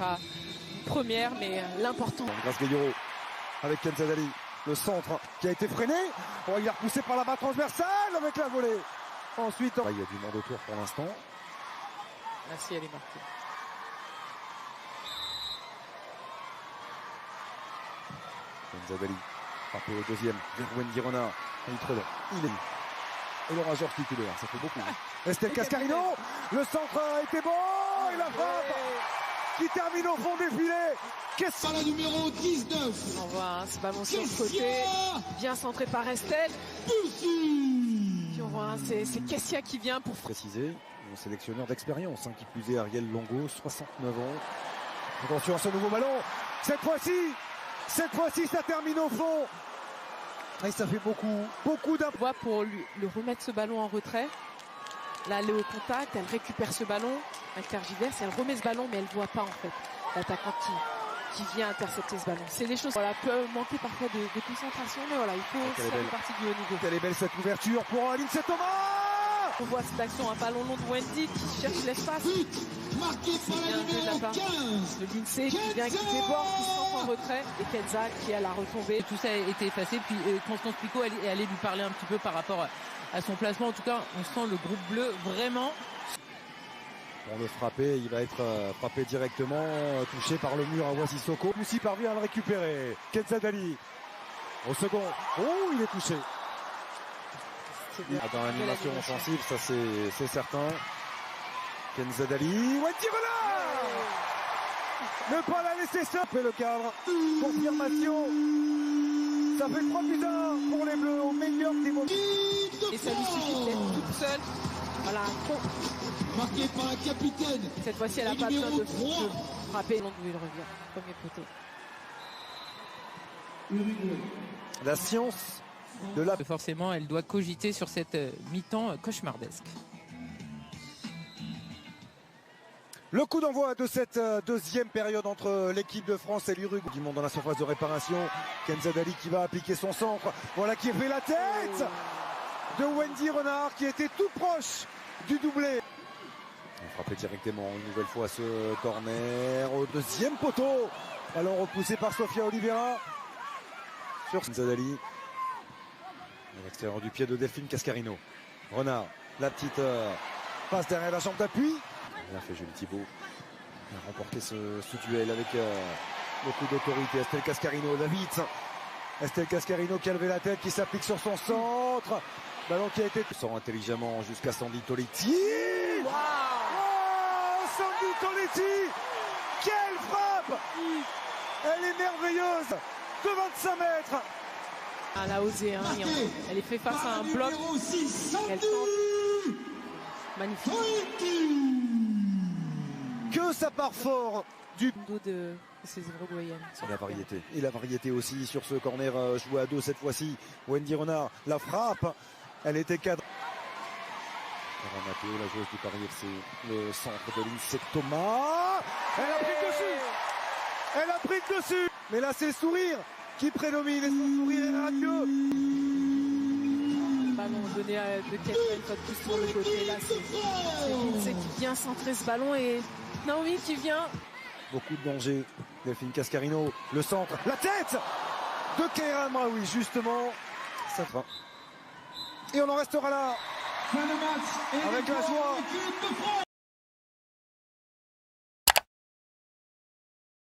sera une première, mais l'important. Grâce Gaillero avec Kenza Dali. Le centre qui a été freiné. Oh, il est repoussé par la balle transversale avec la volée. Ensuite, il y a du monde autour pour l'instant. Là, si elle est marquée. Kenza Dali. Frappé au deuxième. Vers Wendy Renard. Il est mis. Et le rageur titulaire, ça fait beaucoup. Estelle Cascarino. Le centre a été bon. Et la frappe qui termine au fond des filets. Qu'est-ce que la numéro 19? On voit ce ballon sur le côté, bien centré par Estelle. Puis on voit, c'est Kessia qui vient pour préciser, un sélectionneur d'expérience, qui plus est Ariel Longo, 69 ans. Attention à ce nouveau ballon. Cette fois-ci, ça termine au fond. Et ça fait beaucoup d'un voit pour lui remettre ce ballon en retrait. Là, elle est au contact, elle récupère ce ballon, elle tergiverse, elle remet ce ballon, mais elle voit pas en fait l'attaquant qui vient intercepter ce ballon. C'est des choses, voilà, peut manquer parfois de concentration, mais voilà, il faut faire partie du haut niveau. Elle est belle cette ouverture pour Lindsay Thomas. On voit cette action, un ballon long de Wendy qui cherche l'espace. Marqué par la numéro 15. Le Lindsay qui vient, qui déborde, qui centre en retrait, et Kenza qui a la retombée. Tout ça a été effacé, puis Constance Picot allait lui parler un petit peu par rapport à son placement. En tout cas, on sent le groupe bleu vraiment. Pour le frapper, il va être frappé directement, touché par le mur à Wassisoko. Moussi parvient à le récupérer. Kenza Dali au second. Oh, il est touché. Dans l'animation offensive, ça c'est certain. Kenza Dali. Wendy Renard. Ne pas la laisser seule. Le cadre. Confirmation. Ça fait 3-1 pour les Bleus au meilleur des moments. Et ça lui suffit d'être toute seule. Voilà. Marqué par la capitaine. Cette fois-ci, elle n'a pas besoin de frapper. Donc, il revient. Premier poteau. La science de la... Forcément, elle doit cogiter sur cette mi-temps cauchemardesque. Le coup d'envoi de cette deuxième période entre l'équipe de France et l'Uruguay. Du monde dans la surface de réparation. Kenza Dali qui va appliquer son centre. Voilà qui fait la tête de Wendy Renard qui était tout proche du doublé. Frappé directement une nouvelle fois ce corner au deuxième poteau. Ballon repoussé par Sofia Oliveira. Sur Kenza Dali. À l'extérieur du pied de Delphine Cascarino. Renard, la petite passe derrière la jambe d'appui. Bien fait Julie Thibault. Il a remporté ce duel avec beaucoup d'autorité. Estelle Cascarino, David. Estelle Cascarino qui a levé la tête, qui s'applique sur son centre. Ballon qui a été... Sort intelligemment jusqu'à Sandy Toletti. Wow. Oh, Sandy Toletti. Quelle frappe. Elle est merveilleuse. De 25 mètres. Elle a osé, hein, elle est fait face à un bloc. Elle tente. Magnifique. Que ça part fort du dos de ces Uruguayennes. Et la variété. Et la variété aussi sur ce corner joué à deux cette fois-ci. Wendy Renard, la frappe. Elle était cadrée. Matteo, la joueuse du Paris FC. Le centre de Lindsay Thomas. Elle a pris le dessus. Elle a pris le dessus. Mais là, c'est le sourire qui prédomine. Et son sourire est radieux. Ballon donné de Kevin, une fois de plus sur le côté. Là, c'est Lindsay qui vient centrer ce ballon et Naomi qui vient. Beaucoup de danger. Delphine Cascarino, le centre, la tête de Keira Mraoui, justement. Ça va. Et on en restera là. Fin de match. Avec la joie